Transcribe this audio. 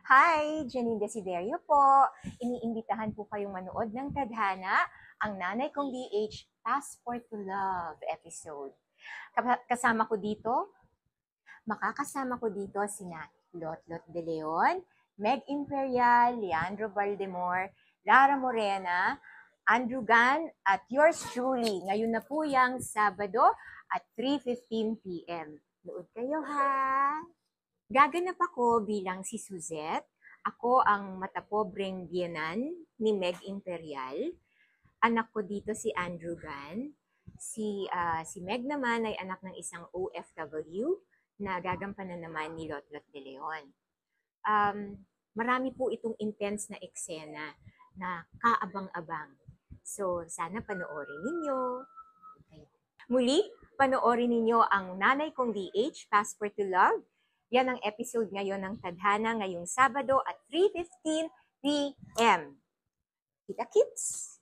Hi, Janine Desiderio po. Iniimbitahan po kayong manood ng Tadhana, ang nanay kong DH Passport to Love episode. Kasama ko dito, makakasama ko dito sina Lotlot De Leon, Meg Imperial, Leandro Valdemor, Lara Morena, Andrew Gan, at yours truly. Ngayon na po yung Sabado at 3:15 p.m. Nood kayo ha! Gaganap ako bilang si Suzette. Ako ang matapobreng biyenan ni Meg Imperial. Anak ko dito si Andrew Gan. Si Meg naman ay anak ng isang OFW na gagampanan naman ni Lotlot De Leon. Marami po itong intense na eksena na kaabang-abang. So, sana panoorin ninyo. Okay. Muli, panoorin ninyo ang nanay kong DH, Passport to Love. Yan ang episode ngayon ng Tadhana ngayong Sabado at 3:15 p.m. Kita kits!